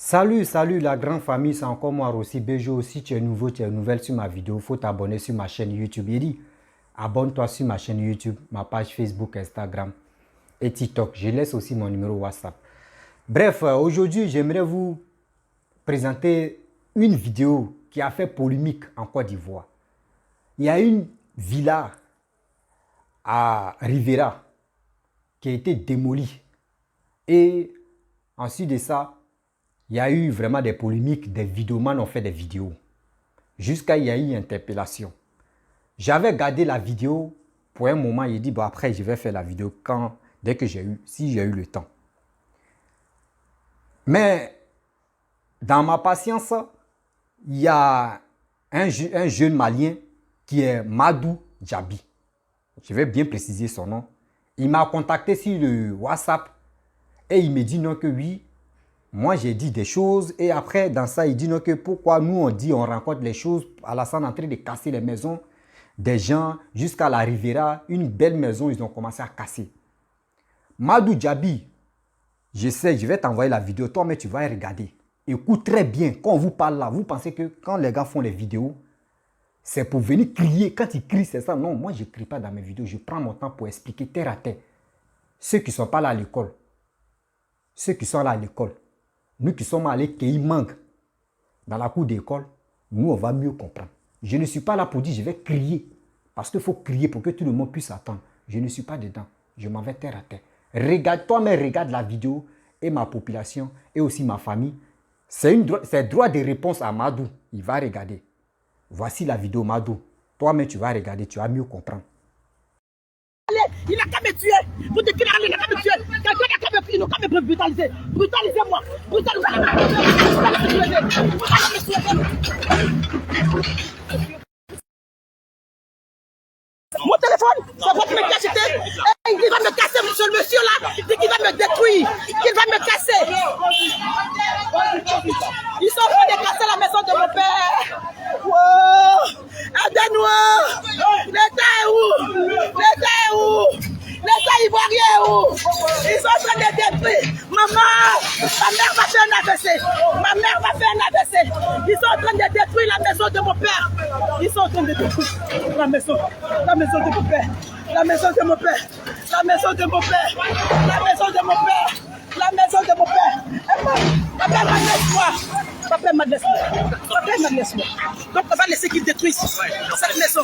Salut la grande famille, c'est encore moi Rossi Bejo. Si tu es nouveau, tu es nouvelle sur ma vidéo, il faut t'abonner sur ma chaîne YouTube. Il dit, abonne-toi sur ma chaîne YouTube, ma page Facebook, Instagram et TikTok. Je laisse aussi mon numéro WhatsApp. Bref, aujourd'hui, j'aimerais vous présenter une vidéo qui a fait polémique en Côte d'Ivoire. Il y a une villa à Rivera qui a été démolie. Et ensuite de ça, il y a eu vraiment des polémiques, des vidéomans ont fait des vidéos. Jusqu'à il y a eu une interpellation. J'avais gardé la vidéo pour un moment, il dit, bon après je vais faire la vidéo dès que si j'ai eu le temps. Mais dans ma patience, il y a un jeune malien qui est Madou Djabi. Je vais bien préciser son nom. Il m'a contacté sur le WhatsApp et il me dit non que oui. Moi, j'ai dit des choses et après, dans ça, il dit non que pourquoi nous, on rencontre les choses à la salle en train de casser les maisons des gens jusqu'à la Rivera. Une belle maison, ils ont commencé à casser. Madou Djabi, je sais, je vais t'envoyer la vidéo. Toi, mais tu vas regarder. Écoute très bien. Quand on vous parle là, vous pensez que quand les gars font les vidéos, c'est pour venir crier. Quand ils crient, c'est ça. Non, moi, je ne crie pas dans mes vidéos. Je prends mon temps pour expliquer terre à terre. Ceux qui ne sont pas là à l'école. Ceux qui sont là à l'école. Nous qui sommes allés cueillir mangue dans la cour d'école, nous, on va mieux comprendre. Je ne suis pas là pour dire je vais crier. Parce qu'il faut crier pour que tout le monde puisse attendre. Je ne suis pas dedans. Je m'en vais terre à terre. Regarde, toi-même, regarde la vidéo et ma population et aussi ma famille. C'est droit de réponse à Madou. Il va regarder. Voici la vidéo Madou. Toi-même, tu vas regarder, tu vas mieux comprendre. Il n'a qu'à me tuer. Vous dites qu'il n'a qu'à me tuer. Quelqu'un n'a qu'à me tuer. Il n'a qu'à me brutaliser. Brutalisez-moi. Brutalisez-moi. Mon téléphone, c'est votre mec qui a acheté. Il va me casser, ce monsieur-là. Il dit qu'il va me détruire. Qu'il va me casser. Ils sont en train de casser la maison de mon père. Wow. Aidez-nous. L'État est où? L'État est où? L'État ivoirien est où? Ils sont en train de détruire. Maman, ma mère va faire un AVC. Ma mère va faire un AVC. Ils sont en train de détruire la maison de mon père. Ils sont en train de détruire la maison de mon père. La maison de mon père. La maison de mon père. La maison de mon père. La maison de mon père. Papa, laisse-moi. Papa, laisse-moi. Papa, laisse-moi. Donc, on va laisser qu'ils détruisent cette maison.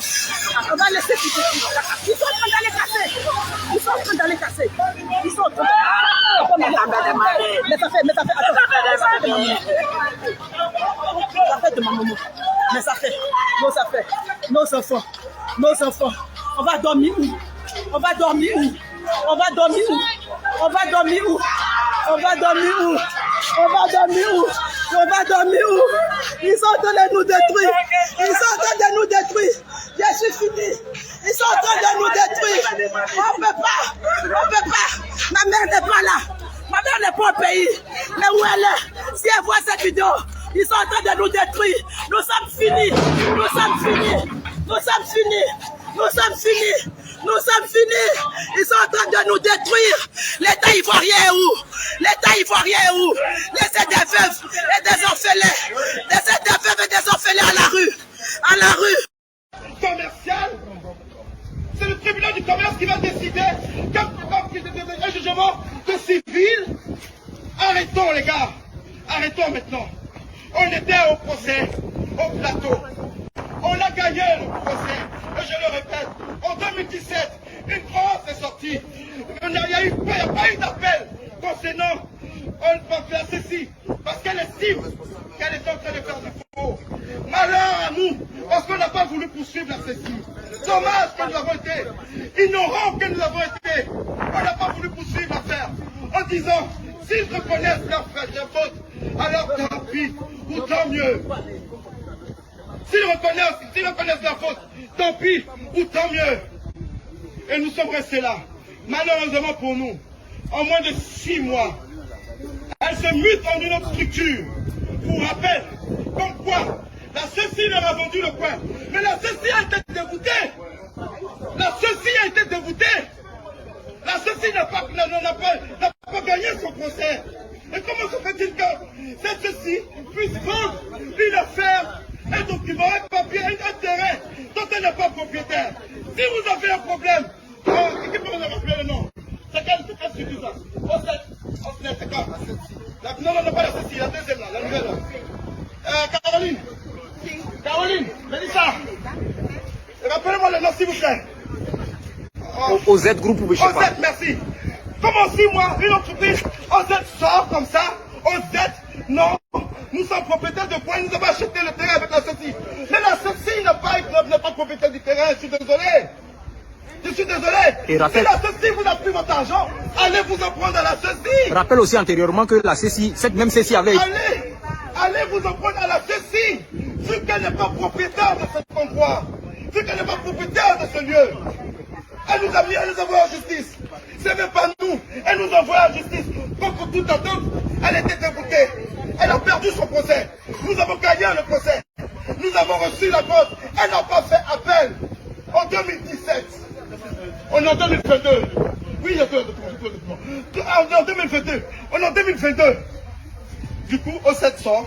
On va laisser qu'ils détruisent. Ils sont en train d'aller casser. Ils sont en train d'aller casser. Ils sont en train d'aller. Mais ça fait, attends. Ça fait de ma maman. Mais ça fait. Nos enfants. On va dormir où? On va dormir où? On va dormir où? On va dormir où? On va dormir où? On va dormir où? On va dormir où? Ils sont en train de nous détruire. Ils sont en train de nous détruire. Je suis fini. Ils sont en train de nous détruire. On ne peut pas. On ne peut pas. Ma mère n'est pas là. Ma mère n'est pas au pays. Mais où elle est? Si elle voit cette vidéo, ils sont en train de nous détruire. Nous sommes finis. Nous sommes finis. Nous sommes finis. Nous sommes finis. Nous sommes finis. Ils sont en train de nous détruire. L'État ivoirien est où? L'État ivoirien est où? Laissez des veuves et des orphelins. Laissez des veuves et des orphelins à la rue. À la rue. Commercial. C'est le tribunal du commerce qui va décider un jugement de civil. Arrêtons les gars. Arrêtons maintenant. On était au procès, au plateau. On a gagné le procès. Et je le répète, en 2017, une France est sortie. Il n'y a pas eu d'appel concernant la ceci. Parce qu'elle estime qu'elle est en train de faire du faux. Malheur à nous, parce qu'on n'a pas voulu poursuivre la ceci. Dommage que nous avons été ignorants que nous avons été. On n'a pas voulu poursuivre l'affaire en disant, s'ils reconnaissent leur faute, alors tant pis, ou tant mieux. S'ils reconnaissent leur faute, tant pis, ou tant mieux. Et nous sommes restés là. Malheureusement pour nous, en moins de 6 mois, elle se mute en une autre structure. Pour rappel, comme quoi, la ceci leur a vendu le coin. Mais la ceci a été dégoûtée. La ceci a été dégoûtée. La ceci n'a pas gagné son procès. Et comment se fait-il que cette ceci puisse vendre une affaire, un document, un papier, un terrain dont elle n'est pas propriétaire? Si vous avez un problème, qui peut me rappeler le nom? C'est quelle structure ça? C'est quoi? Non, pas la ceci, la deuxième là, la nouvelle là. Caroline. Caroline, Mélissa. Rappelez-moi le nom s'il vous plaît. OZ Group ou je sais pas. OZ, merci. Comment si moi, une entreprise, OZ sort comme ça, OZ, non, nous sommes propriétaires de quoi? Nous avons acheté le terrain avec la ceci. Mais la ceci n'est pas propriétaire du terrain, je suis désolé. Je suis désolé. Et rappelle, si la ceci vous a pris votre argent, allez vous en prendre à la ceci. Rappelle aussi antérieurement que la ceci, cette même ceci avait... Allez vous en prendre à la ceci, vu qu'elle n'est pas propriétaire de cet endroit, vu qu'elle n'est pas propriétaire de ce lieu. Elle nous a mis, elle nous envoie en justice. Ce n'est pas nous, elle nous envoie en justice. Contre toute attente, elle était déboutée. Elle a perdu son procès. Nous avons gagné le procès. Nous avons reçu la note. Elle n'a pas fait appel. En 2017. On est en 2022. Oui, il y a deux documents. En 2022. On est en 2022. Du coup, au 700.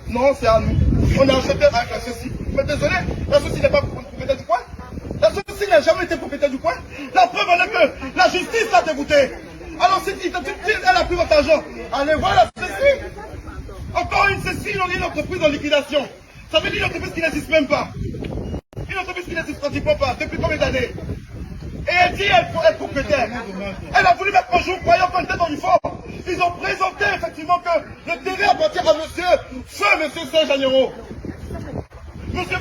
Non, c'est à nous. On a acheté avec la ceci. Mais désolé, la ceci n'est pas propriétaire du coin. La ceci n'a jamais été propriétaire du coin. La preuve en est que la justice l'a dégoûté. Alors si elle a pris votre argent, allez voir la ceci. Encore une ceci, on est une entreprise en liquidation. Ça veut dire une entreprise qui n'existe même pas. Une entreprise qui n'existe pratiquement pas. Depuis combien d'années? Et elle dit elle faut être propriétaire. Elle a voulu mettre un jour, croyant qu'on était dans du fort. Ils ont présenté effectivement que le terrain appartient à monsieur Serge Agnero. Monsieur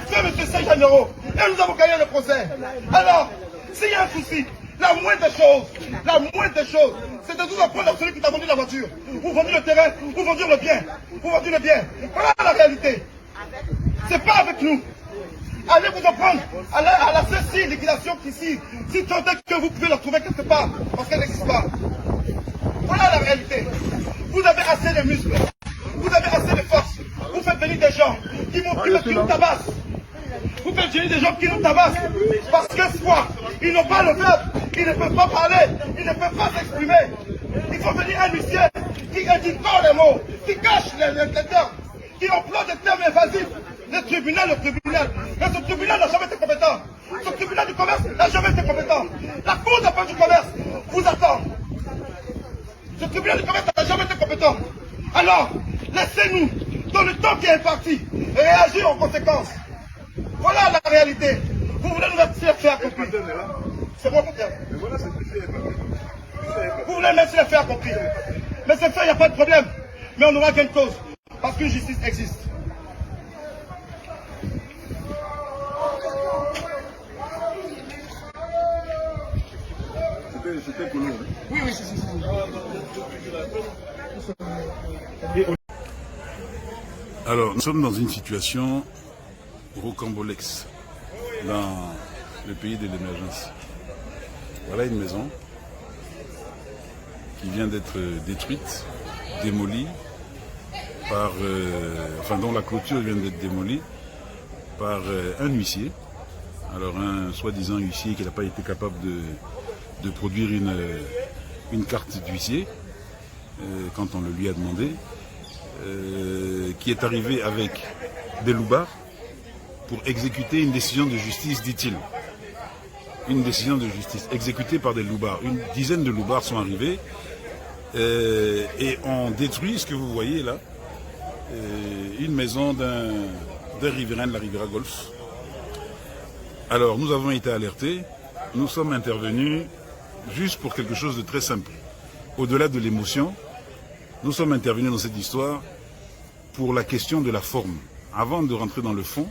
Serge Agnero. Et nous avons gagné le procès. Alors, s'il y a un souci, la moindre des choses, c'est de nous apprendre à celui qui t'a vendu la voiture, ou vendu le terrain, ou vendu le bien, Voilà la réalité. C'est pas avec nous. Allez vous en prendre à la ceci, liquidation qu'ici, si tant est que vous pouvez la trouver quelque part, parce qu'elle n'existe pas. Voilà la réalité. Vous avez assez de muscles, vous avez assez de force. Vous faites venir des gens qui nous tabassent. Vous faites venir des gens qui nous tabassent. Parce que quoi? Ils n'ont pas le verbe, ils ne peuvent pas parler, ils ne peuvent pas s'exprimer. Il faut venir un huissier qui corps les mots, qui cache les termes, qui emploie des termes évasifs. Le tribunal. Mais ce tribunal n'a jamais été compétent. Ce tribunal du commerce n'a jamais été compétent. La cour d'appel du commerce vous attend. Ce tribunal du commerce n'a jamais été compétent. Alors, laissez-nous, dans le temps qui est imparti, réagir en conséquence. Voilà la réalité. Vous voulez nous faire accomplir. C'est moi qui vous voulez mettre les faire accomplir. Mais c'est fait, il n'y a pas de problème. Mais on aura gain de cause. Parce qu'une justice existe. C'était Colomb. Oui, c'est. Alors, nous sommes dans une situation rocambolexe dans le pays de l'émergence. Voilà une maison qui vient d'être détruite, démolie, dont la clôture vient d'être démolie par un huissier. Alors un soi-disant huissier qui n'a pas été capable de produire une carte d'huissier quand on le lui a demandé, qui est arrivé avec des loupards pour exécuter une décision de justice, dit-il. Une décision de justice exécutée par des loupards. Une dizaine de loupards sont arrivés et ont détruit ce que vous voyez là, une maison d'un riverain de la Riviera Golf. Alors nous avons été alertés, nous sommes intervenus juste pour quelque chose de très simple. Au-delà de l'émotion, nous sommes intervenus dans cette histoire pour la question de la forme. Avant de rentrer dans le fond,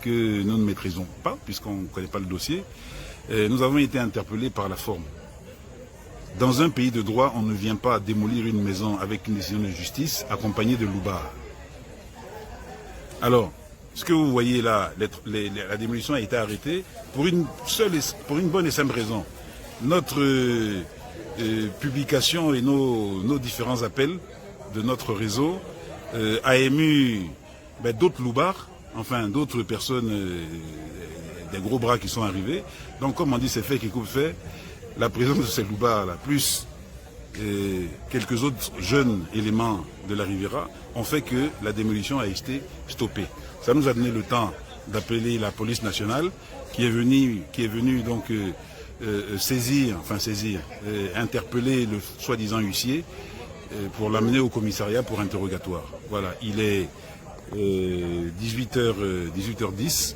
que nous ne maîtrisons pas, puisqu'on ne connaît pas le dossier, nous avons été interpellés par la forme. Dans un pays de droit, on ne vient pas démolir une maison avec une décision de justice accompagnée de loupards. Alors, ce que vous voyez là, la démolition a été arrêtée pour une bonne et simple raison. Notre publication et nos différents appels de notre réseau a ému d'autres loupards, enfin d'autres personnes, des gros bras qui sont arrivés. Donc comme on dit, c'est fait qui coupe fait. La présence de ces loupards là, plus et quelques autres jeunes éléments de la Riviera ont fait que la démolition a été stoppée. Ça nous a donné le temps d'appeler la police nationale qui est venue donc interpeller le soi-disant huissier pour l'amener au commissariat pour interrogatoire. Voilà, il est 18h10.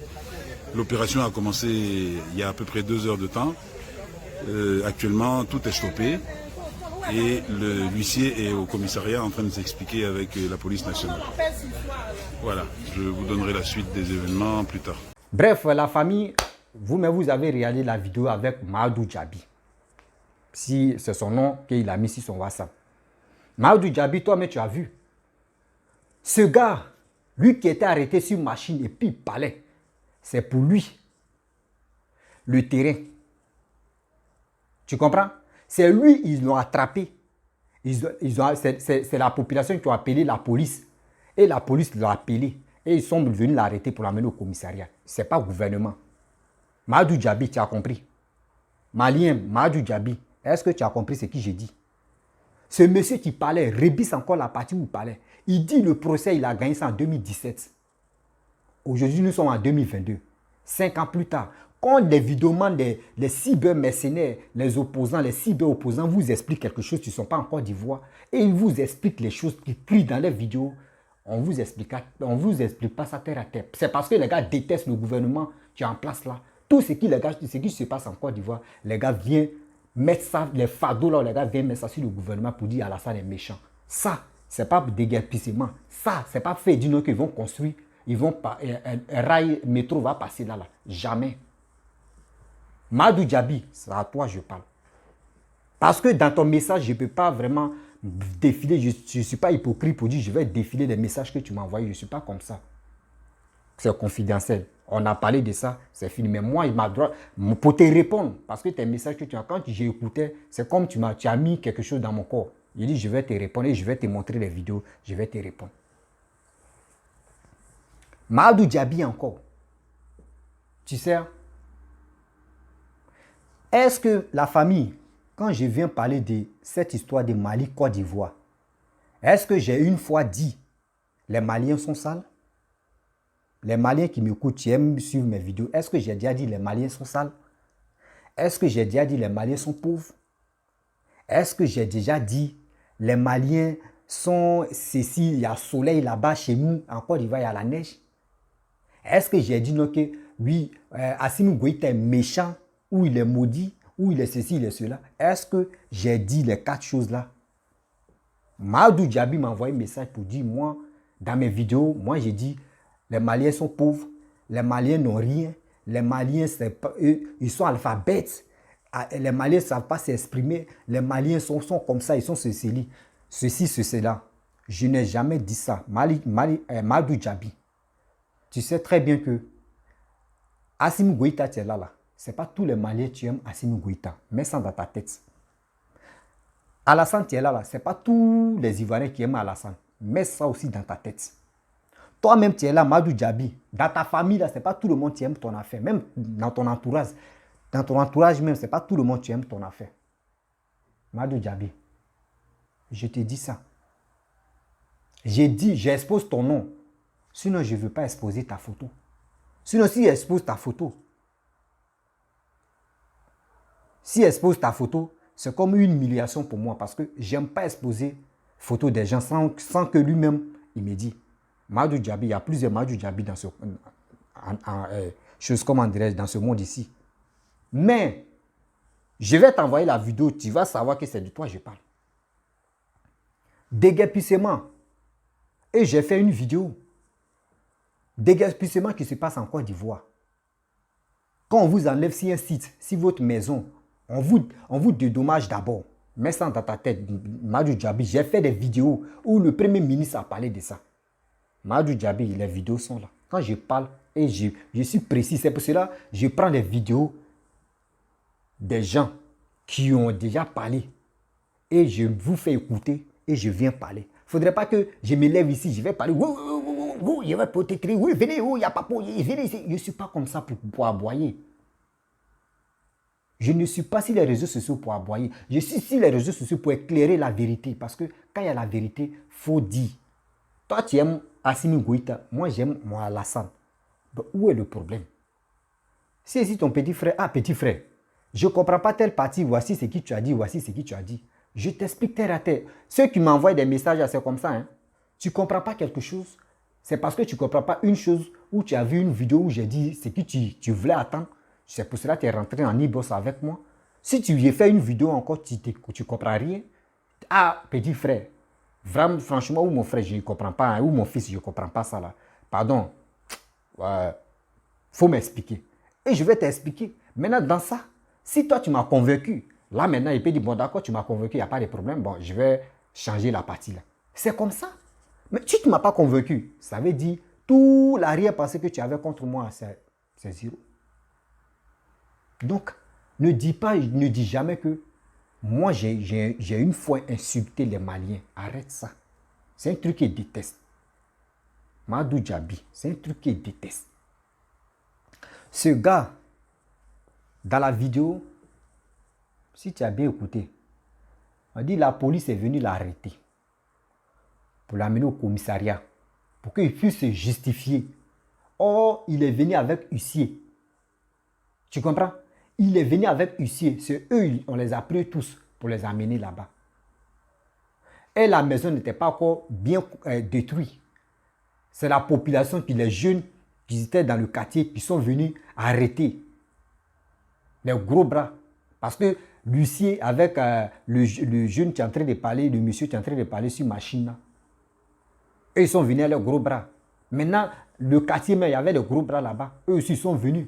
L'opération a commencé il y a à peu près 2 heures de temps. Actuellement, tout est stoppé et l'huissier est au commissariat en train de s'expliquer avec la police nationale. Voilà, je vous donnerai la suite des événements plus tard. Bref, la famille, vous-même, vous avez regardé la vidéo avec Mahamadou Djabi. Si c'est son nom qu'il a mis sur son WhatsApp. Mahamadou Djabi, toi-même, tu as vu. Ce gars, lui qui était arrêté sur machine et puis il parlait, c'est pour lui le terrain. Tu comprends? C'est lui, ils l'ont attrapé. C'est la population qui a appelé la police. Et la police l'a appelé. Et ils sont venus l'arrêter pour l'amener au commissariat. Ce n'est pas le gouvernement. Mahamadou Djabi, tu as compris? Malien, Mahamadou Djabi, est-ce que tu as compris ce que j'ai dit? Ce monsieur qui parlait, rebisse encore la partie où il parlait. Il dit le procès, il a gagné ça en 2017. Aujourd'hui, nous sommes en 2022. 5 ans plus tard, quand les vidéomans, les cyber-mercenaires, les opposants, les cyber-opposants vous expliquent quelque chose, ils ne sont pas en Côte d'Ivoire, et ils vous expliquent les choses qui crient dans les vidéos, on vous explique pas ça terre à terre. C'est parce que les gars détestent le gouvernement qui est en place là. Tout ce qui se passe en Côte d'Ivoire, les gars viennent mettre ça, les fardeaux là, les gars viennent mettre ça sur le gouvernement pour dire Alassane est méchant. Ça, c'est pas déguerpissement. Ça, c'est pas fait d'une qu'ils vont construire. Ils vont pas, un rail métro va passer là. Jamais. Mahamadou Djabi, c'est à toi je parle. Parce que dans ton message, je ne peux pas vraiment défiler. Je ne suis pas hypocrite pour dire je vais défiler les messages que tu m'as envoyés. Je ne suis pas comme ça. C'est confidentiel. On a parlé de ça, c'est fini. Mais moi, il m'a droit pour te répondre. Parce que tes messages que tu as, quand j'ai écouté, c'est comme tu as mis quelque chose dans mon corps. Il dit je vais te répondre et je vais te montrer les vidéos. Je vais te répondre. Mahamadou Djabi encore. Tu sais, est-ce que la famille, quand je viens parler de cette histoire de Mali-Côte d'Ivoire, est-ce que j'ai une fois dit les Maliens sont sales? Les Maliens qui m'écoutent, qui aiment suivre mes vidéos, est-ce que j'ai déjà dit les Maliens sont sales? Est-ce que j'ai déjà dit les Maliens sont pauvres? Est-ce que j'ai déjà dit les Maliens sont ceci, il y a soleil là-bas chez nous, en Côte d'Ivoire, il y a la neige? Est-ce que j'ai dit non que oui, Assimi Goïta est méchant, ou il est maudit, ou il est ceci, il est cela? Est-ce que j'ai dit les 4 choses-là? Mahamadou Djabi m'a envoyé un message pour dire, moi, dans mes vidéos, moi j'ai dit, les Maliens sont pauvres, les Maliens n'ont rien, les Maliens, ils sont alphabètes, les Maliens ne savent pas s'exprimer, les Maliens sont comme ça, ils sont ceci, cela. Je n'ai jamais dit ça. Mahamadou Djabi, tu sais très bien que Assimi Goïta, tu es là. Ce n'est pas tous les Maliens qui aiment Assimi Goïta. Mets ça dans ta tête. Alassane, tu es là. Ce n'est pas tous les Ivoiriens qui aiment Alassane. Mets ça aussi dans ta tête. Toi-même, tu es là, Mahamadou Djabi. Dans ta famille, ce n'est pas tout le monde qui aime ton affaire. Même dans ton entourage. Dans ton entourage même, ce n'est pas tout le monde qui aime ton affaire. Mahamadou Djabi, je te dis ça. J'ai dit, j'expose ton nom. Sinon, je ne veux pas exposer ta photo. Sinon, si j'expose ta photo, c'est comme une humiliation pour moi parce que j'aime pas exposer photo des gens sans que lui-même, il me dit. Mahamadou Djabi, il y a plusieurs Mahamadou Djabi dans dans ce monde ici. Mais, je vais t'envoyer la vidéo, tu vas savoir que c'est de toi que je parle. Déguerpissement. Et j'ai fait une vidéo. Déguerpissement qui se passe en Côte d'Ivoire. Quand on vous enlève sur un site, si votre maison, on vous dédommage d'abord. Mets ça dans ta tête, Mahamadou Djabi. J'ai fait des vidéos où le Premier ministre a parlé de ça. Mahamadou Djabi, les vidéos sont là. Quand je parle, et je suis précis, c'est pour cela que je prends les vidéos des gens qui ont déjà parlé. Et je vous fais écouter et je viens parler. Il ne faudrait pas que je me lève ici, je vais parler. Je vais peut-être écrire, oui, venez, il n'y a pas pour venez ici. Je ne suis pas comme ça pour aboyer. Je ne suis pas sur les réseaux sociaux pour aboyer. Je suis sur les réseaux sociaux pour éclairer la vérité. Parce que quand il y a la vérité, il faut dire. Toi, tu aimes Assimi Goïta. Moi, j'aime moi Alassane. Ben, où est le problème? Si ton petit frère, petit frère, je ne comprends pas telle partie, voici ce que tu as dit, voici ce que tu as dit. Je t'explique terre à terre. Ceux qui m'envoient des messages, c'est comme ça. Hein. Tu ne comprends pas quelque chose, c'est parce que tu ne comprends pas une chose où tu as vu une vidéo où j'ai dit ce que tu voulais attendre. C'est pour cela que tu es rentré en e-boss avec moi. Si tu y fait une vidéo encore, tu ne comprends rien. Ah, petit frère, vraiment, franchement, ou mon frère, je ne comprends pas, hein, ou mon fils, je ne comprends pas ça là. Pardon, faut m'expliquer. Et je vais t'expliquer. Maintenant, dans ça, si toi, tu m'as convaincu, là maintenant, il peut dire, bon d'accord, tu m'as convaincu, il n'y a pas de problème, bon, je vais changer la partie là. C'est comme ça. Mais si tu ne m'as pas convaincu, ça veut dire, tout l'arrière-pensée que tu avais contre moi, c'est zéro. Donc, ne dis jamais que moi, j'ai une fois insulté les Maliens. Arrête ça. C'est un truc qu'ils détestent. Madou Djabi, c'est un truc qu'ils détestent. Ce gars, dans la vidéo, si tu as bien écouté, on dit la police est venue l'arrêter pour l'amener au commissariat pour qu'il puisse se justifier. Or, il est venu avec huissier. Tu comprends? Il est venu avec huissier. C'est eux, on les a pris tous pour les amener là-bas. Et la maison n'était pas encore bien détruite. C'est la population, puis les jeunes qui étaient dans le quartier, qui sont venus arrêter les gros bras. Parce que l'huissier, avec le jeune qui est en train de parler, le monsieur qui est en train de parler sur machine, là, eux, ils sont venus à leurs gros bras. Maintenant, le quartier, mais il y avait des gros bras là-bas. Eux aussi sont venus.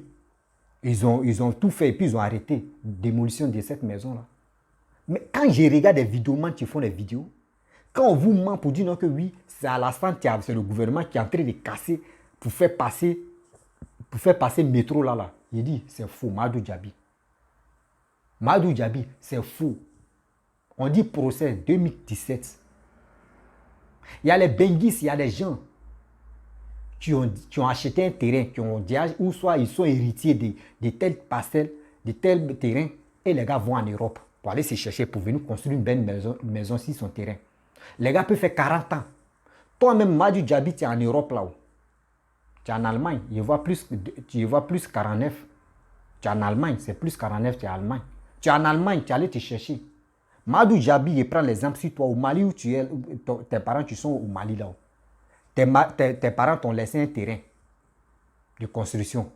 Ils ont tout fait et puis ils ont arrêté la démolition de cette maison-là. Mais quand je regarde des vidéomans qui font des vidéos, quand on vous ment pour dire non que oui, c'est Alassane, c'est le gouvernement qui est en train de casser pour faire passer le métro là. Il dit, c'est faux, Madou Djabi. Madou Djabi, c'est faux. On dit procès 2017. Il y a les Benguis, il y a des gens qui ont acheté un terrain, ou soit ils sont héritiers de telles parcelles, de tels terrains, et les gars vont en Europe pour aller se chercher, pour venir construire une belle maison sur son terrain. Les gars peuvent faire 40 ans. Toi-même, Madou Djabi, tu es en Europe là-haut. Tu es en Allemagne, tu vois plus 49. Tu es en Allemagne, c'est plus 49, tu es en Allemagne. Tu es en Allemagne, tu es allé te chercher. Madou Djabi, je prends l'exemple sur toi, au Mali où tu es, tes parents qui sont au Mali là-haut. Tes parents t'ont laissé un terrain de construction.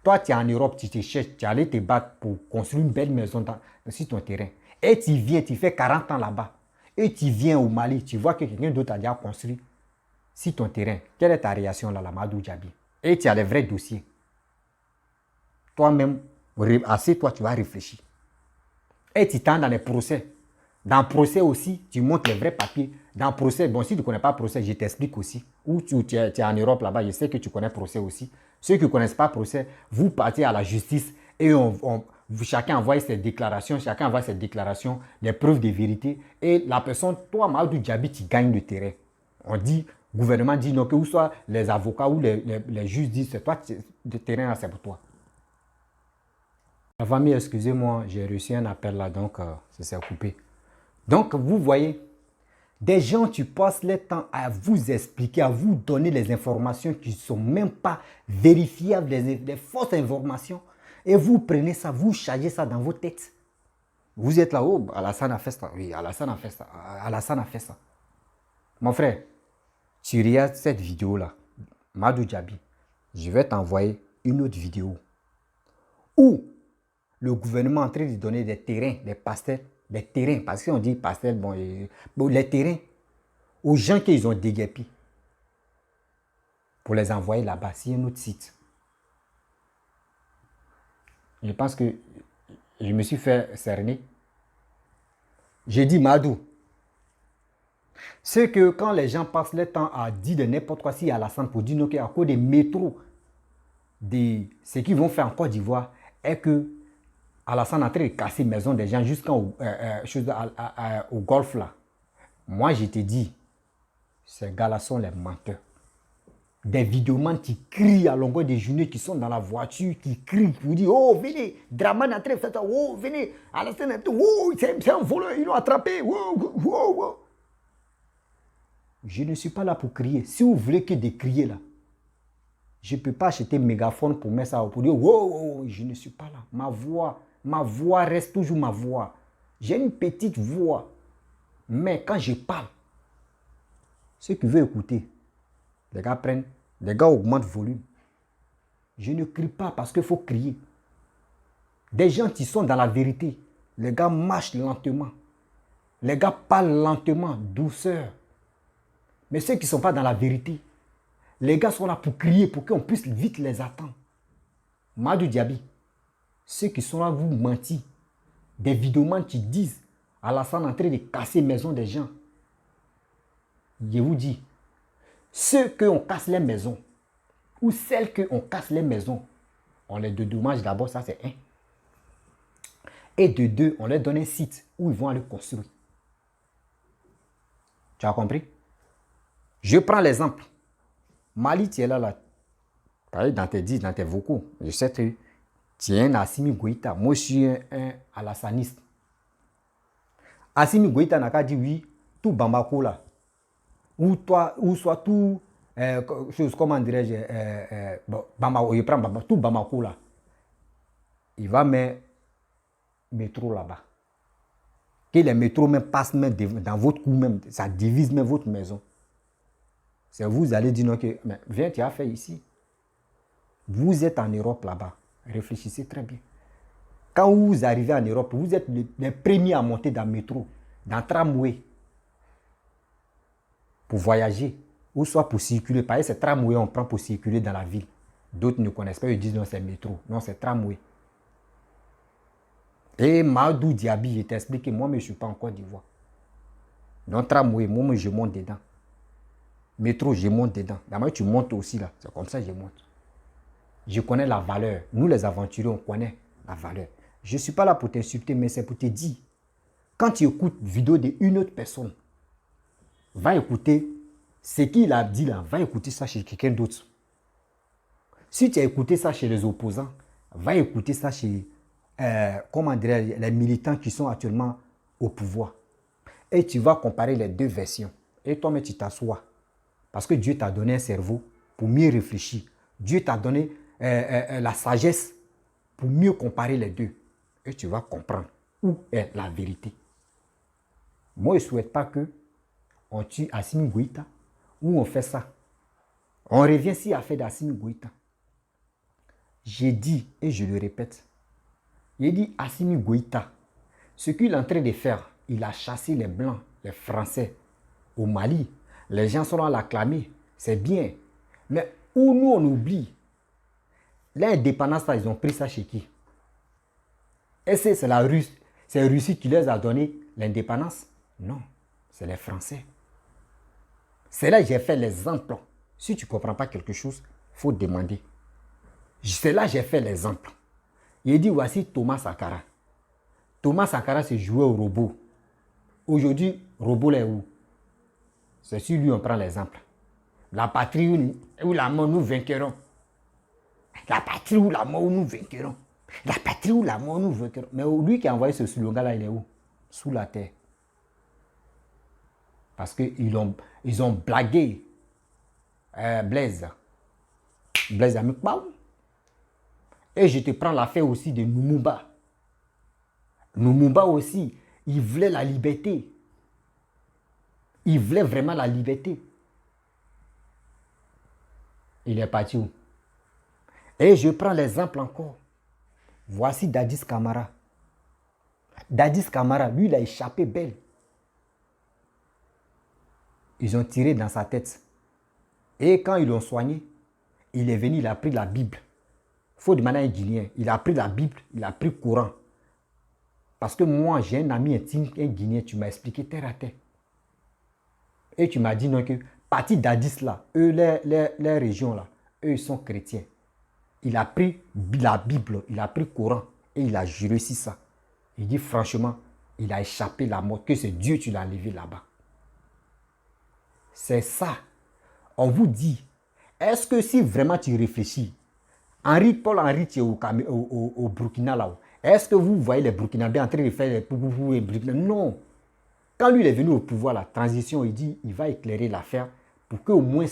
Toi, tu es en Europe, tu te cherches, tu es allé te battre pour construire une belle maison sur ton terrain. Et tu viens, tu fais 40 ans là-bas. Et tu viens au Mali, tu vois que quelqu'un d'autre a déjà construit sur ton terrain. Quelle est ta réaction là, Madou Djabi? Et tu as les vrais dossiers. Toi-même, assieds-toi, tu vas réfléchir. Et tu tends dans les procès. Dans le procès aussi, tu montres les vrais papiers. Dans le procès, bon, si tu ne connais pas le procès, je t'explique aussi. Ou tu es en Europe là-bas, je sais que tu connais le procès aussi. Ceux qui ne connaissent pas le procès, vous partez à la justice et chacun envoie ses déclarations, les preuves de vérité. Et la personne, toi, Madou Djabi, tu gagnes le terrain. On dit, le gouvernement dit non, que ou soit les avocats ou les juges disent, c'est toi, le terrain là, c'est pour toi. La famille, excusez-moi, j'ai reçu un appel là, donc ça s'est coupé. Donc, vous voyez, des gens qui passent le temps à vous expliquer, à vous donner les informations qui ne sont même pas vérifiables, des fausses informations, et vous prenez ça, vous chargez ça dans vos têtes. Vous êtes là, oh, Alassane a fait ça, oui, Alassane a fait ça, Alassane a fait ça. Mon frère, tu regardes cette vidéo-là, Madou Djabi, je vais t'envoyer une autre vidéo où le gouvernement est en train de donner des terrains, des parcelles, des terrains, parce qu'on dit parcelles, bon, les terrains aux gens qu'ils ont déguerpis pour les envoyer là-bas, c'est un autre site. Je pense que je me suis fait cerner. J'ai dit, Madou, c'est que quand les gens passent le temps à dire de n'importe quoi, si Alassane pour dire qu'à cause des métros, ce qu'ils vont faire en Côte d'Ivoire est que Alassane est en train de casser les maisons des gens jusqu'au golfe là. Moi, je te dis, ces gars-là sont les menteurs. des vidéomans qui crient à longueur de journée, qui sont dans la voiture, qui crient pour dire, oh, venez, Draman a fait ça, oh, venez, Alassane, oh, c'est un voleur, ils l'ont attrapé, oh, oh, oh. Je ne suis pas là pour crier. Si vous voulez que de crier là, je ne peux pas acheter un mégaphone pour mettre ça, pour dire, oh, oh, je ne suis pas là. Ma voix reste toujours ma voix. J'ai une petite voix, mais quand je parle, ceux qui veulent écouter, les gars prennent, les gars augmentent le volume. Je ne crie pas parce qu'il faut crier. Des gens qui sont dans la vérité, les gars marchent lentement. Les gars parlent lentement, douceur. Mais ceux qui ne sont pas dans la vérité, les gars sont là pour crier, pour qu'on puisse vite les attendre. Madou Diaby, ceux qui sont là, vous mentir. Des vidéomans qui disent Alassane en train de casser les maisons des gens. Je vous dis, ceux qu'on casse les maisons, ou celles qu'on casse les maisons, on les dédommage d'abord, ça c'est un. Et de deux, on leur donne un site où ils vont aller construire. Tu as compris? Je prends l'exemple. Mali, tu es là. Dans tes dits, dans tes vocaux. Je sais que tu es un Assimi Goïta. Moi, je suis un alassaniste. Assimi Goïta n'a qu'à dire oui, tout Bamako là. Ou soit tout, comment dirais-je, Bamako, je prends Bamako, tout Bamako là. Il va mettre métro là-bas. Que les métros même passent même dans votre cou même, ça divise même votre maison. C'est vous allez dire non que, mais viens, tu as fait ici. Vous êtes en Europe là-bas. Réfléchissez très bien. Quand vous arrivez en Europe, vous êtes les premiers à monter dans le métro, dans le tramway, pour voyager, ou soit pour circuler. Par exemple, c'est tramway, on prend pour circuler dans la ville. D'autres ne connaissent pas, ils disent non, c'est métro. Non, c'est tramway. Et Madou Diaby, je t'explique que moi, je ne suis pas en Côte d'Ivoire. Donc, tramway, moi, je monte dedans. Métro, je monte dedans. D'abord, tu montes aussi là. C'est comme ça que je monte. Je connais la valeur. Nous, les aventuriers, on connaît la valeur. Je ne suis pas là pour t'insulter, mais c'est pour te dire. Quand tu écoutes une vidéo d'une autre personne, va écouter ce qu'il a dit là. Va écouter ça chez quelqu'un d'autre. Si tu as écouté ça chez les opposants, va écouter ça chez comment dirais, les militants qui sont actuellement au pouvoir. Et tu vas comparer les deux versions. Et toi, mais tu t'assois. Parce que Dieu t'a donné un cerveau pour mieux réfléchir. Dieu t'a donné la sagesse pour mieux comparer les deux. Et tu vas comprendre où est la vérité. Moi, je ne souhaite pas qu'on tue Assimi Goïta ou on fait ça. On revient sur l'affaire d'Assimi Goïta. J'ai dit, et je le répète, j'ai dit Assimi Goïta, ce qu'il est en train de faire, il a chassé les Blancs, les Français au Mali. Les gens sont là à l'acclamer, c'est bien. Mais où nous on oublie, l'indépendance, ils ont pris ça chez qui? Est-ce que c'est la Russie, c'est la Russie qui les a donné l'indépendance? Non, c'est les Français. C'est là que j'ai fait l'exemple. Si tu ne comprends pas quelque chose, il faut demander. C'est là que j'ai fait l'exemple. Il dit voici Thomas Sankara. Thomas Sankara se jouait au robot. Aujourd'hui, robot est où? C'est sur lui on prend l'exemple. La patrie où la mort nous vaincrons. La patrie où la mort nous vaincrons. La patrie où la mort nous vaincrons. Mais lui qui a envoyé ce slogan-là, il est où? Sous la terre. Parce qu'ils ont blagué Blaise. Blaise a mis quoi? Et je te prends l'affaire aussi de Lumumba. Lumumba aussi, il voulait la liberté. Il voulait vraiment la liberté. Il est parti où? Et je prends l'exemple encore. Voici Dadis Camara. Dadis Camara, lui, il a échappé belle. Ils ont tiré dans sa tête. Et quand ils l'ont soigné, il est venu, il a pris la Bible. Il faut demander à un Guinéen. Il a pris la Bible, il a pris le Coran. Parce que moi, j'ai un ami intime, un Guinéen, tu m'as expliqué terre à terre. Et tu m'as dit non, que partie d'Addis là, eux, les régions là, eux, ils sont chrétiens. Il a pris la Bible, il a pris le Coran et il a juré sur ça. Il dit franchement, il a échappé la mort, que c'est Dieu qui l'a enlevé là-bas. C'est ça. On vous dit, Est-ce que si vraiment tu réfléchis, Paul Henri, tu es au Burkina là-haut. Est-ce que vous voyez les Burkinabés en train de faire les poupou et Burkina? Non. Quand lui il est venu au pouvoir, la transition, il dit il va éclairer l'affaire pour qu'au moins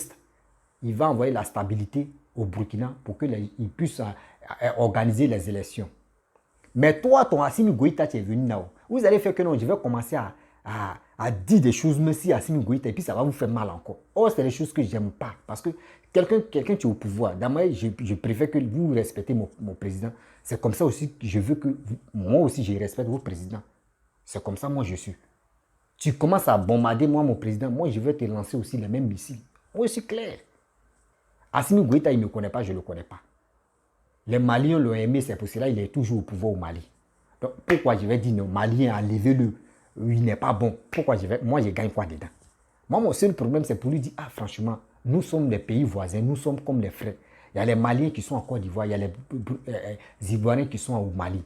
il va envoyer la stabilité au Burkina pour qu'il puisse organiser les élections. Mais toi, ton Assimi Goïta, tu es venu là-haut. Vous allez faire que non, je vais commencer à dire des choses, merci Assimi Goïta, et puis ça va vous faire mal encore. Oh, c'est des choses que je n'aime pas. Parce que quelqu'un qui est au pouvoir, dans moi, je préfère que vous respectez mon président. C'est comme ça aussi que je veux que moi aussi, je respecte vos présidents. C'est comme ça, moi, je suis. Tu commences à bombarder, moi, mon président, moi, je vais te lancer aussi les mêmes missiles. Moi, je suis clair. Assimi Goïta, il ne me connaît pas, je ne le connais pas. Les Maliens l'ont aimé, c'est pour cela qu'il est toujours au pouvoir au Mali. Donc, pourquoi je vais dire non, Malien, enlevez-le, il n'est pas bon. Pourquoi moi, je gagne quoi dedans? Moi, mon seul problème, c'est pour lui dire, ah, franchement, nous sommes des pays voisins, nous sommes comme les frères. Il y a les Maliens qui sont en Côte d'Ivoire, il y a les Ivoiriens qui sont au Mali.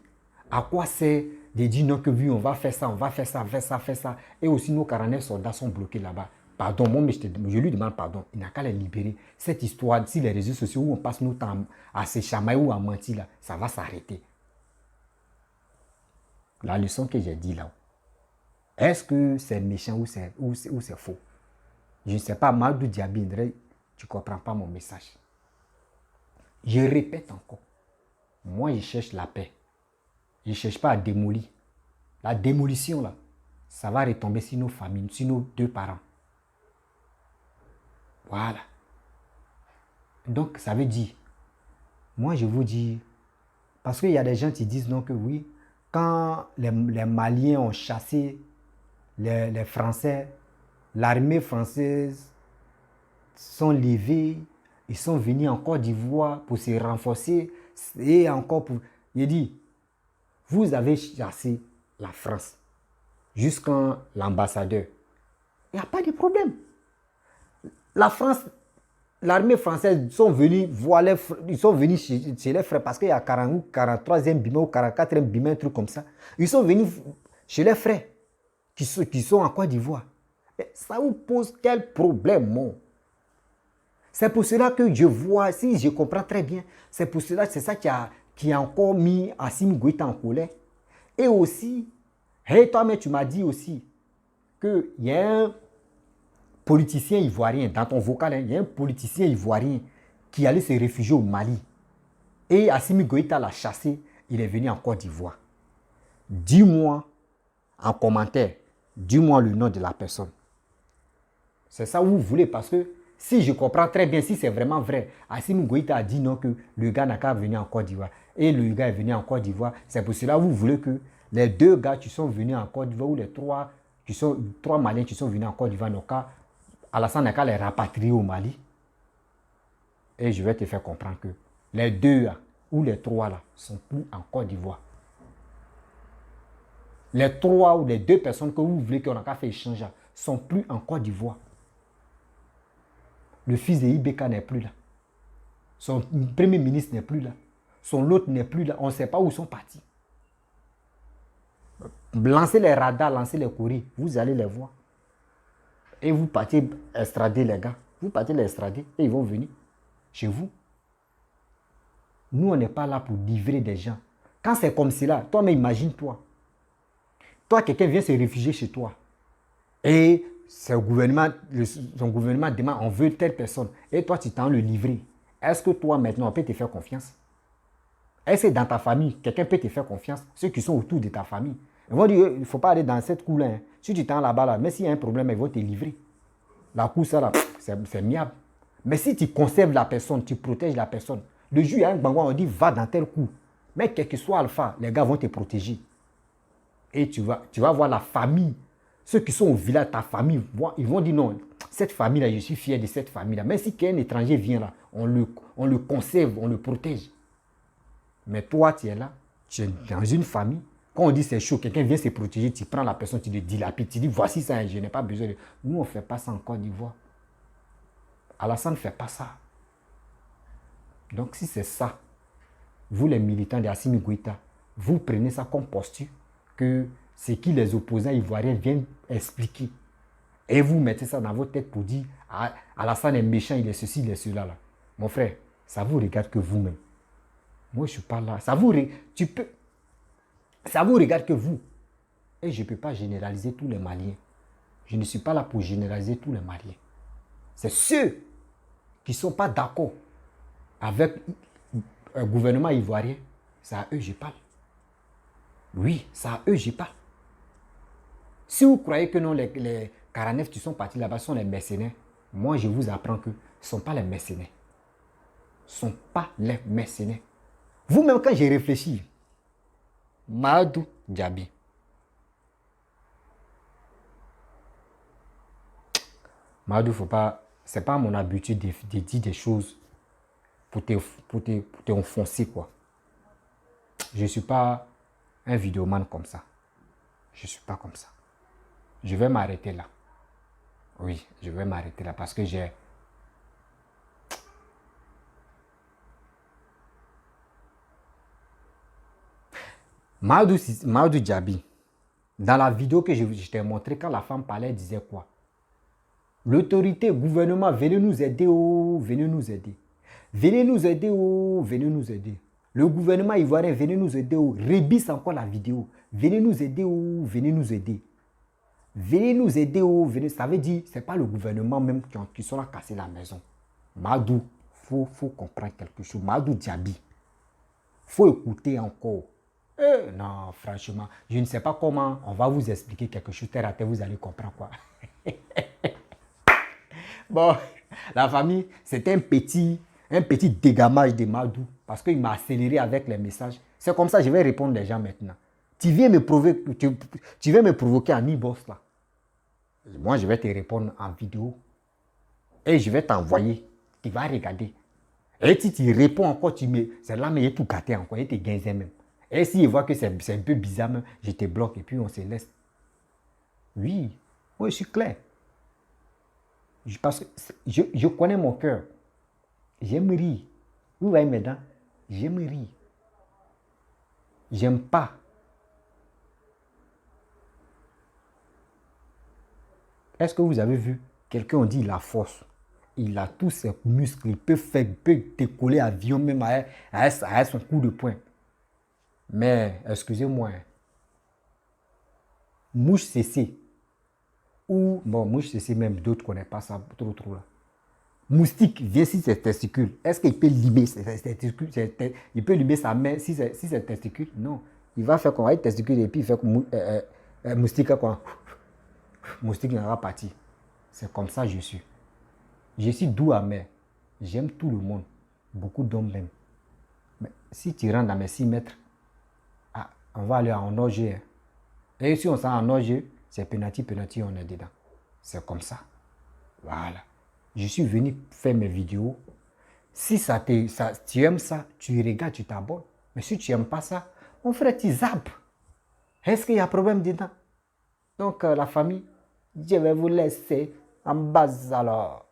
À quoi c'est de dire non, que oui, on va faire ça, on va faire ça, faire ça, faire ça. Et aussi, nos 49 soldats sont bloqués là-bas. Pardon, moi, je lui demande pardon. Il n'a qu'à les libérer. Cette histoire, si les réseaux sociaux où on passe notre temps à se chamailler ou à mentir, là, ça va s'arrêter. La leçon que j'ai dit là, est-ce que c'est méchant ou c'est faux? Je ne sais pas, Madou Diaby, tu ne comprends pas mon message. Je répète encore. Moi, je cherche la paix. Je ne cherche pas à démolir. La démolition, là, ça va retomber sur nos familles, sur nos deux parents. Voilà. Donc, ça veut dire, moi, je vous dis, parce qu'il y a des gens qui disent non que oui, quand les Maliens ont chassé les Français, l'armée française sont levés, ils sont venus en Côte d'Ivoire pour se renforcer et encore pour... Il dit, vous avez chassé la France jusqu'à l'ambassadeur. Il n'y a pas de problème. La France, l'armée française sont venus voir ils sont venus chez les frères parce qu'il y a 43e Bima ou 44e Bima, un truc comme ça. Ils sont venus chez les frères qui sont en Côte d'Ivoire. Ça vous pose quel problème, mon? C'est pour cela que je vois, si je comprends très bien, c'est pour cela que c'est ça qui a encore mis Assimi Goïta en colère. Et aussi, hey, toi-même, tu m'as dit aussi qu'il y a un politicien ivoirien, dans ton vocal, il y a un politicien ivoirien qui allait se réfugier au Mali. Et Assimi Goïta l'a chassé, il est venu en Côte d'Ivoire. Dis-moi en commentaire, dis-moi le nom de la personne. C'est ça que vous voulez, parce que si je comprends très bien, si c'est vraiment vrai, Assimi Goïta a dit non que le gars n'a qu'à venir en Côte d'Ivoire. Et le gars est venu en Côte d'Ivoire. C'est pour cela que vous voulez que les deux gars qui sont venus en Côte d'Ivoire, ou les trois Maliens qui sont venus en Côte d'Ivoire, Alassane n'a qu'à les rapatrier au Mali. Et je vais te faire comprendre que les deux là, ou les trois là, sont plus en Côte d'Ivoire. Les trois ou les deux personnes que vous voulez qu'on a qu'à faire échanger sont plus en Côte d'Ivoire. Le fils de Ibeka n'est plus là. Son premier ministre n'est plus là. Son l'autre n'est plus là. On ne sait pas où ils sont partis. Lancez les radars, lancez les courriers. Vous allez les voir. Et vous partez extrader les gars. Vous partez les extrader et ils vont venir chez vous. Nous, on n'est pas là pour livrer des gens. Quand c'est comme cela, toi-même, imagine-toi. Toi, quelqu'un vient se réfugier chez toi. Et son gouvernement demande, on veut telle personne. Et toi, tu t'en le livrer. Est-ce que toi, maintenant, on peut te faire confiance? Est-ce que dans ta famille, quelqu'un peut te faire confiance? Ceux qui sont autour de ta famille. Ils vont dire, il ne faut pas aller dans cette cour-là. Hein. Si tu t'en là-bas, là, mais s'il y a un problème, ils vont te livrer. La cour, ça, là, c'est miable. Mais si tu conserves la personne, tu protèges la personne, le jour, il y a un bangouin, on dit, va dans tel cour. Mais quel que soit Alpha, les gars vont te protéger. Et tu vas voir la famille. Ceux qui sont au village, ta famille, ils vont dire non, cette famille-là, je suis fier de cette famille-là. Même si qu'un étranger vient là, on le conserve, on le protège. Mais toi, tu es là, tu es dans une famille. Quand on dit c'est chaud, quelqu'un vient se protéger, tu prends la personne, tu le dilapides, tu dis voici ça, je n'ai pas besoin de... Nous, on ne fait pas ça en Côte d'Ivoire. Alassane ne fait pas ça. Donc, si c'est ça, vous les militants de Assimi Goïta, vous prenez ça comme posture que c'est qui les opposants ivoiriens viennent expliquer. Et vous mettez ça dans votre tête pour dire Alassane est méchant, il est ceci, il est cela. Là. Mon frère, ça vous regarde que vous-même. Moi, je ne suis pas là. Ça vous regarde que vous. Et je ne peux pas généraliser tous les Maliens. Je ne suis pas là pour généraliser tous les Maliens. C'est ceux qui ne sont pas d'accord avec un gouvernement ivoirien. C'est à eux que je parle. Oui, c'est à eux que je parle. Si vous croyez que non, les 49 qui sont partis là-bas sont les mercenaires, moi, je vous apprends que ce ne sont pas les mercenaires. Ce ne sont pas les mercenaires. Vous-même, quand j'ai réfléchi, Mahamadou Djabi, Mahamadou, faut pas, c'est pas mon habitude de dire des choses pour te enfoncer, quoi. Je ne suis pas un vidéoman comme ça. Je ne suis pas comme ça. Je vais m'arrêter là. Oui, je vais m'arrêter là parce que j'ai... Mahamadou Djabi, dans la vidéo que je t'ai montré, quand la femme parlait, elle disait quoi? L'autorité, gouvernement, venez nous aider, oh, venez nous aider. Venez nous aider, oh, venez nous aider. Le gouvernement ivoirien, venez nous aider, oh. Rebisse encore la vidéo. Venez nous aider, oh, venez nous aider. Venez nous aider, oh, venez. Ça veut dire, ce n'est pas le gouvernement même qui sont là casser la maison. Mahamadou, faut comprendre quelque chose. Mahamadou Djabi, il faut écouter encore. Non, franchement, je ne sais pas comment on va vous expliquer quelque chose. Terre à terre, vous allez comprendre quoi. Bon, la famille, c'était un petit dégamage de Mahamadou parce qu'il m'a accéléré avec les messages. C'est comme ça que je vais répondre les gens maintenant. Tu viens me provoquer en e-boss là. Moi, je vais te répondre en vidéo et je vais t'envoyer. Tu vas regarder. Et si tu réponds encore, c'est là, mais il est tout gâté encore, il te gagne même. Et s'il voit que c'est un peu bizarre, même, je te bloque et puis on se laisse. Oui, je suis clair. Parce que je connais mon cœur. J'aime rire. Vous voyez mes dents? J'aime rire. J'aime pas. Est-ce que vous avez vu? Quelqu'un dit la force. Il a tous ses muscles. Il peut décoller avion même à son coup de poing. Mais, excusez-moi. Mouche CC. Ou, bon, mouche CC même, d'autres ne connaissent pas ça trop là. Moustique vient sur ses testicules. Est-ce qu'il peut limer ses testicules? Il peut limer sa main si c'est testicules? Non. Il va faire comme avec testicules et puis il fait comme moustique quoi. Moustique n'en va partir. C'est comme ça que je suis. Je suis doux amer. J'aime tout le monde. Beaucoup d'hommes même. Mais si tu rentres dans mes 6 mètres, on va aller en orgie. Hein. Et si on s'en en orgie, c'est penalty, on est dedans. C'est comme ça. Voilà. Je suis venu faire mes vidéos. Si tu aimes ça, tu regardes, tu t'abonnes. Mais si tu n'aimes pas ça, mon frère, tu zappes. Est-ce qu'il y a un problème dedans? Donc, la famille, je vais vous laisser en bas alors.